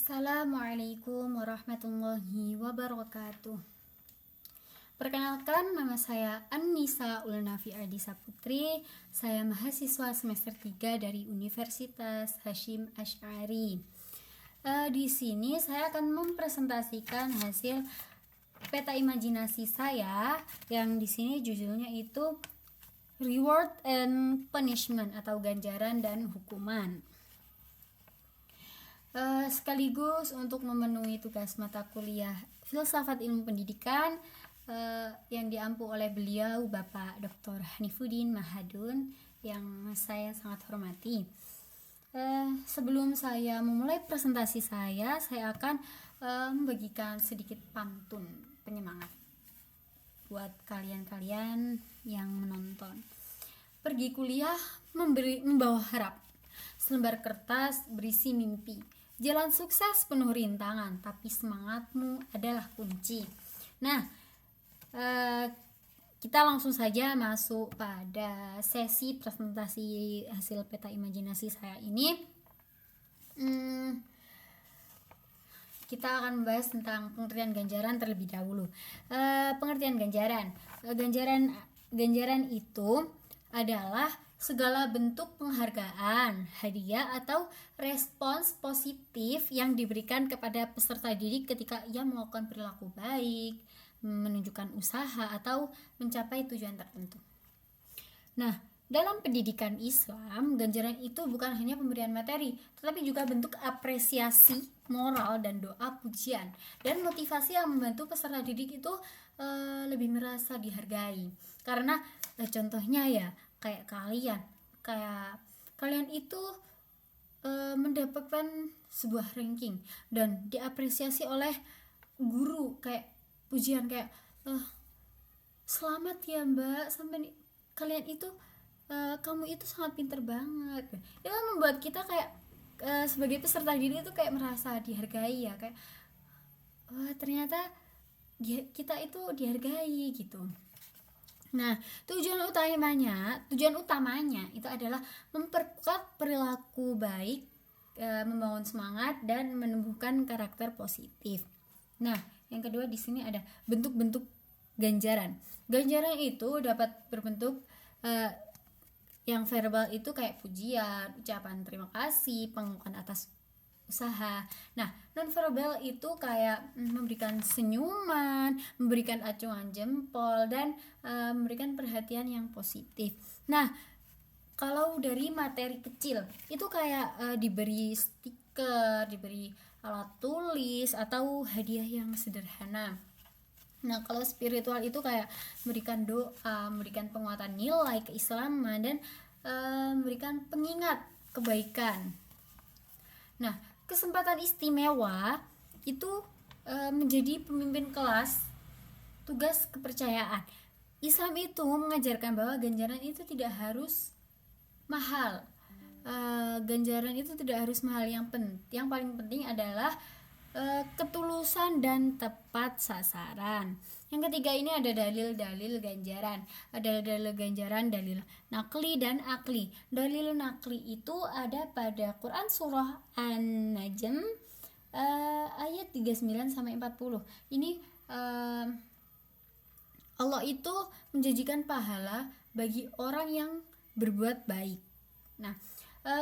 Assalamualaikum warahmatullahi wabarakatuh. Perkenalkan, nama saya Annisa Ulnafi Ardisa Putri. Saya mahasiswa semester 3 dari Universitas Hasyim Asy'ari. Di sini saya akan mempresentasikan hasil peta imajinasi saya yang di sini judulnya itu Reward and Punishment atau ganjaran dan hukuman. Sekaligus untuk memenuhi tugas mata kuliah Filsafat Ilmu Pendidikan yang diampu oleh beliau Bapak Dr. Hanifuddin Mahadun yang saya sangat hormati. Sebelum saya memulai presentasi saya akan membagikan sedikit pantun penyemangat buat kalian-kalian yang menonton. Pergi kuliah membawa harap, selembar kertas berisi mimpi. Jalan sukses penuh rintangan, tapi semangatmu adalah kunci. Nah, kita langsung saja masuk pada sesi presentasi hasil peta imajinasi saya ini. Kita akan membahas tentang pengertian ganjaran terlebih dahulu. Pengertian ganjaran itu adalah segala bentuk penghargaan, hadiah atau respons positif yang diberikan kepada peserta didik ketika ia melakukan perilaku baik, menunjukkan usaha atau mencapai tujuan tertentu. Nah, dalam pendidikan Islam, ganjaran itu bukan hanya pemberian materi, tetapi juga bentuk apresiasi moral dan doa pujian dan motivasi yang membantu peserta didik itu lebih merasa dihargai. Karena contohnya ya, kayak kalian itu mendapatkan sebuah ranking dan diapresiasi oleh guru, kayak pujian kayak selamat ya mbak, sampai kalian itu kamu itu sangat pinter banget. Itu membuat kita kayak sebagai peserta didik itu kayak merasa dihargai ya, kayak ternyata kita itu dihargai gitu. Nah, tujuan utamanya itu adalah memperkuat perilaku baik, membangun semangat dan menumbuhkan karakter positif. Nah, yang kedua di sini ada bentuk-bentuk ganjaran. Ganjaran itu dapat berbentuk yang verbal itu kayak pujian, ucapan terima kasih, pengakuan atas usaha. Nah, nonverbal itu kayak memberikan senyuman, memberikan acungan jempol dan memberikan perhatian yang positif. Nah, kalau dari materi kecil itu kayak diberi stiker, diberi alat tulis atau hadiah yang sederhana. Nah, kalau spiritual itu kayak memberikan doa, memberikan penguatan nilai keislaman dan memberikan pengingat kebaikan. Nah, kesempatan istimewa itu menjadi pemimpin kelas, tugas kepercayaan. Islam itu mengajarkan bahwa ganjaran itu tidak harus mahal. Ganjaran itu tidak harus mahal. Yang paling penting adalah ketulusan dan tepat sasaran. Yang ketiga ini ada dalil-dalil ganjaran. Ada dalil ganjaran, dalil nakli dan akli. Dalil nakli itu ada pada Quran surah An-Najm ayat 39 sampai 40. Ini Allah itu menjanjikan pahala bagi orang yang berbuat baik. Nah,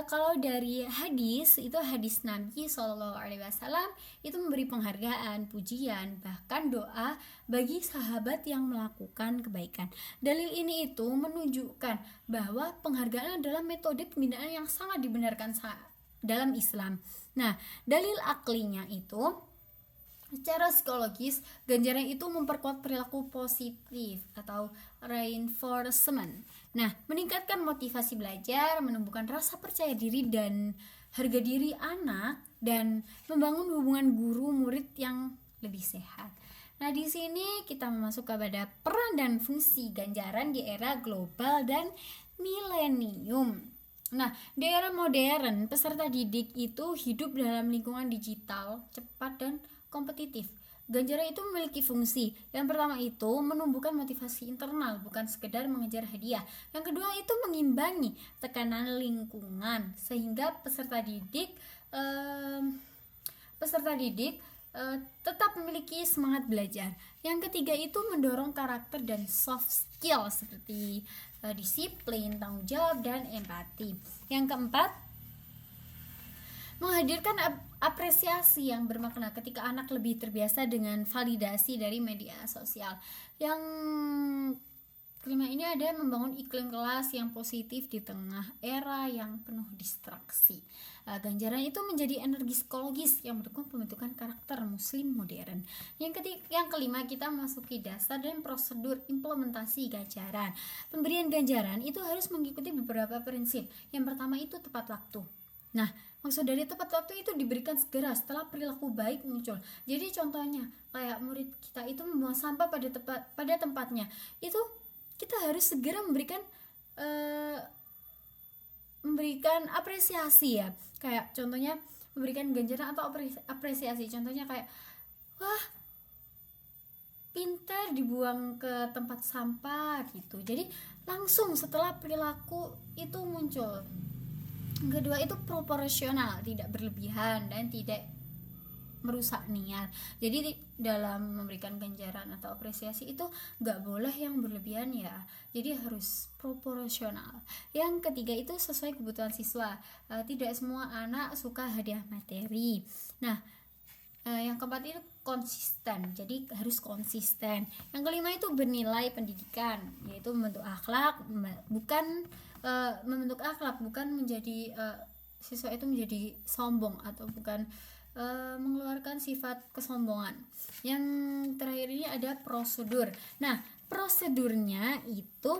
kalau dari hadis itu hadis Nabi SAW itu memberi penghargaan, pujian, bahkan doa bagi sahabat yang melakukan kebaikan. Dalil ini itu menunjukkan bahwa penghargaan adalah metode pembinaan yang sangat dibenarkan dalam Islam. Nah, dalil aklinya itu secara psikologis, ganjaran itu memperkuat perilaku positif atau reinforcement. Nah, meningkatkan motivasi belajar, menumbuhkan rasa percaya diri dan harga diri anak, dan membangun hubungan guru-murid yang lebih sehat. Nah, di sini kita masuk kepada peran dan fungsi ganjaran di era global dan milenium. Nah, di era modern, peserta didik itu hidup dalam lingkungan digital, cepat dan kompetitif. Ganjaran itu memiliki fungsi. Yang pertama itu menumbuhkan motivasi internal, bukan sekedar mengejar hadiah. Yang kedua itu mengimbangi tekanan lingkungan, sehingga peserta didik peserta didik tetap memiliki semangat belajar. Yang ketiga itu mendorong karakter dan soft skill seperti disiplin, tanggung jawab, dan empati. Yang keempat, menghadirkan apresiasi yang bermakna ketika anak lebih terbiasa dengan validasi dari media sosial. Yang kelima ini ada membangun iklim kelas yang positif di tengah era yang penuh distraksi. Ganjaran itu menjadi energi psikologis yang mendukung pembentukan karakter muslim modern. Yang kelima, kita masuki dasar dan prosedur implementasi ganjaran. Pemberian ganjaran itu harus mengikuti beberapa prinsip. Yang pertama itu tepat waktu. Nah, maksud dari tepat waktu itu diberikan segera setelah perilaku baik muncul. Jadi contohnya kayak murid kita itu membuang sampah pada tempatnya, itu kita harus segera memberikan apresiasi ya. Kayak contohnya memberikan ganjaran atau apresiasi. Contohnya kayak, wah, pintar dibuang ke tempat sampah gitu. Jadi langsung setelah perilaku itu muncul. Yang kedua itu proporsional, tidak berlebihan dan tidak merusak niat. Jadi dalam memberikan ganjaran atau apresiasi itu nggak boleh yang berlebihan ya. Jadi harus proporsional. Yang ketiga itu sesuai kebutuhan siswa. Tidak semua anak suka hadiah materi. Nah, yang keempat itu konsisten. Jadi harus konsisten. Yang kelima itu bernilai pendidikan, yaitu membentuk akhlak, bukan menjadi siswa itu menjadi sombong atau bukan mengeluarkan sifat kesombongan. Yang terakhir ini ada prosedur. Nah, prosedurnya itu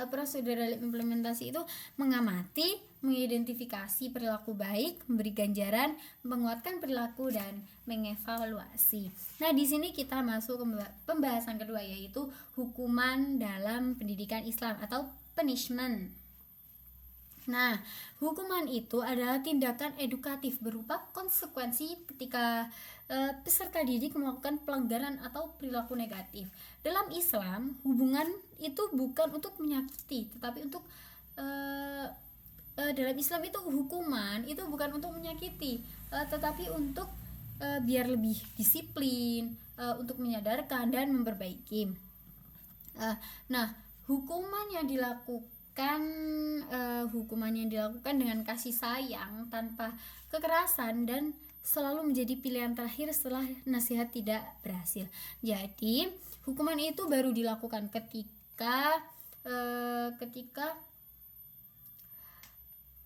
prosedur dalam implementasi itu mengamati, mengidentifikasi perilaku baik, memberi ganjaran, menguatkan perilaku, dan mengevaluasi. Nah, di sini kita masuk ke pembahasan kedua, yaitu hukuman dalam pendidikan Islam atau punishment. Nah, hukuman itu adalah tindakan edukatif berupa konsekuensi ketika peserta didik melakukan pelanggaran atau perilaku negatif. Dalam Islam, hubungan itu bukan untuk menyakiti, tetapi untuk dalam Islam itu hukuman itu bukan untuk menyakiti, tetapi untuk biar lebih disiplin, untuk menyadarkan dan memperbaiki. Nah, hukuman yang dilakukan dengan kasih sayang tanpa kekerasan dan selalu menjadi pilihan terakhir setelah nasihat tidak berhasil. Jadi hukuman itu baru dilakukan ketika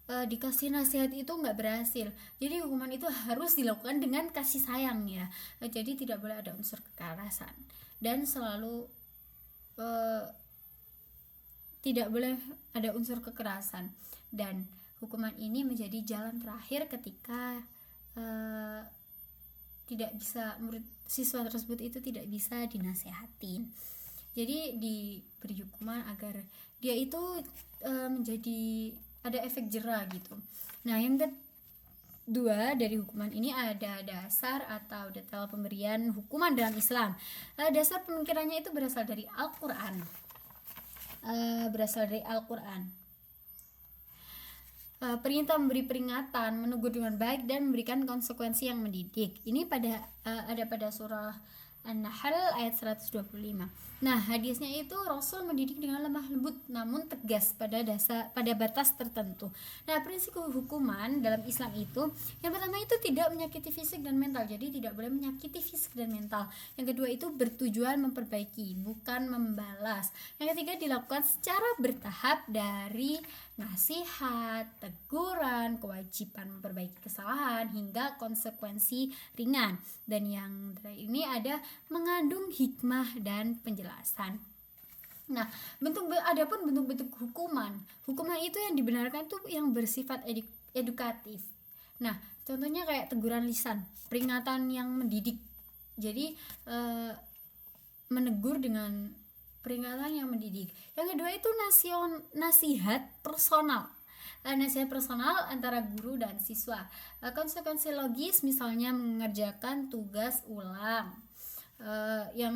dikasih nasihat itu nggak berhasil. Jadi hukuman itu harus dilakukan dengan kasih sayang ya. Jadi tidak boleh ada unsur kekerasan dan selalu tidak boleh ada unsur kekerasan, dan hukuman ini menjadi jalan terakhir ketika siswa tersebut itu tidak bisa dinasehatin. Jadi diberi hukuman agar dia itu menjadi ada efek jera gitu. Nah, yang kedua dari hukuman ini ada dasar atau detail pemberian hukuman dalam Islam. Dasar pemikirannya itu berasal dari Al-Quran. Perintah memberi peringatan, menegur dengan baik, dan memberikan konsekuensi yang mendidik. Ini ada pada surah An-Nahl ayat 125. Nah, hadisnya itu Rasul mendidik dengan lemah lembut namun tegas pada batas tertentu. Nah, prinsip hukuman dalam Islam itu yang pertama itu tidak menyakiti fisik dan mental. Jadi tidak boleh menyakiti fisik dan mental. Yang kedua itu bertujuan memperbaiki, bukan membalas. Yang ketiga dilakukan secara bertahap dari nasihat, teguran, kewajiban memperbaiki kesalahan hingga konsekuensi ringan. Dan yang terakhir ini ada mengandung hikmah dan penjelasan. Nah, adapun bentuk-bentuk hukuman itu yang dibenarkan itu yang bersifat edukatif. Nah, contohnya kayak teguran lisan, peringatan yang mendidik. Jadi menegur dengan peringatan yang mendidik. Yang kedua itu nasihat personal. Nasihat personal antara guru dan siswa. Konsekuensi logis misalnya mengerjakan tugas ulang. Yang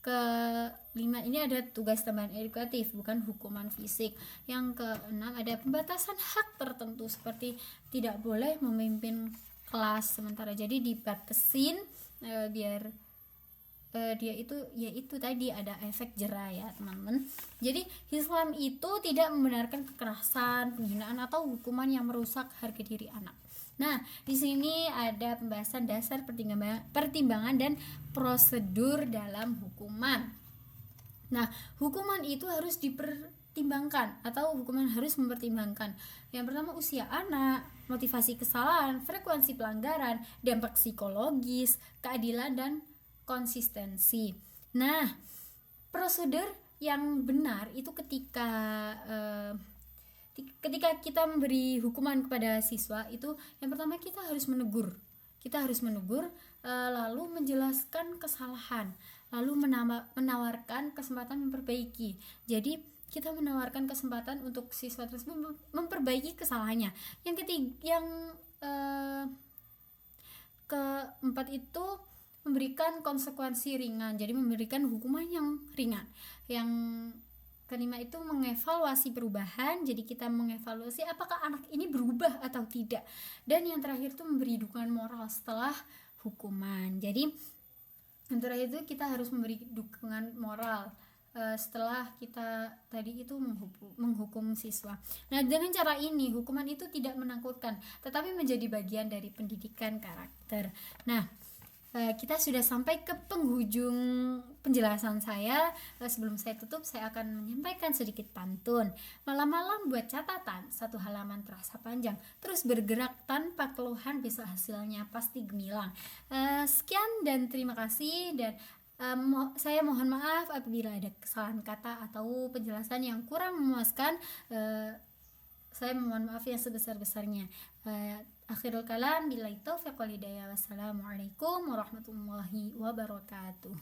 kelima ini ada tugas tambahan edukatif, bukan hukuman fisik. Yang keenam ada pembatasan hak tertentu seperti tidak boleh memimpin kelas sementara, jadi dibatasin biar dia itu tadi ada efek jera ya teman-teman. Jadi Islam itu tidak membenarkan kekerasan, penghinaan atau hukuman yang merusak harga diri anak. Nah, di sini ada pembahasan dasar pertimbangan dan prosedur dalam hukuman. Nah, hukuman itu harus dipertimbangkan atau hukuman harus mempertimbangkan. Yang pertama usia anak, motivasi kesalahan, frekuensi pelanggaran, dampak psikologis, keadilan dan konsistensi. Nah, prosedur yang benar itu ketika kita memberi hukuman kepada siswa itu yang pertama kita harus menegur, lalu menjelaskan kesalahan, lalu menawarkan kesempatan memperbaiki. Jadi kita menawarkan kesempatan untuk siswa tersebut memperbaiki kesalahannya. Yang keempat itu memberikan konsekuensi ringan, jadi memberikan hukuman yang ringan. Yang kelima itu mengevaluasi perubahan, jadi kita mengevaluasi apakah anak ini berubah atau tidak. Dan yang terakhir itu memberi dukungan moral setelah hukuman. Jadi yang terakhir itu kita harus memberi dukungan moral setelah kita tadi itu menghukum siswa. Nah, dengan cara ini hukuman itu tidak menakutkan, tetapi menjadi bagian dari pendidikan karakter. Nah, kita sudah sampai ke penghujung penjelasan saya. Sebelum saya tutup, saya akan menyampaikan sedikit pantun. Malam-malam buat catatan, 1 halaman terasa panjang, terus bergerak tanpa keluhan, besok hasilnya pasti gemilang. Sekian dan terima kasih, dan saya mohon maaf apabila ada kesalahan kata atau penjelasan yang kurang memuaskan. Saya mohon maaf yang sebesar-besarnya. Akhirul kalam, billahi taufiq wal hidayah. Wassalamualaikum warahmatullahi wabarakatuh.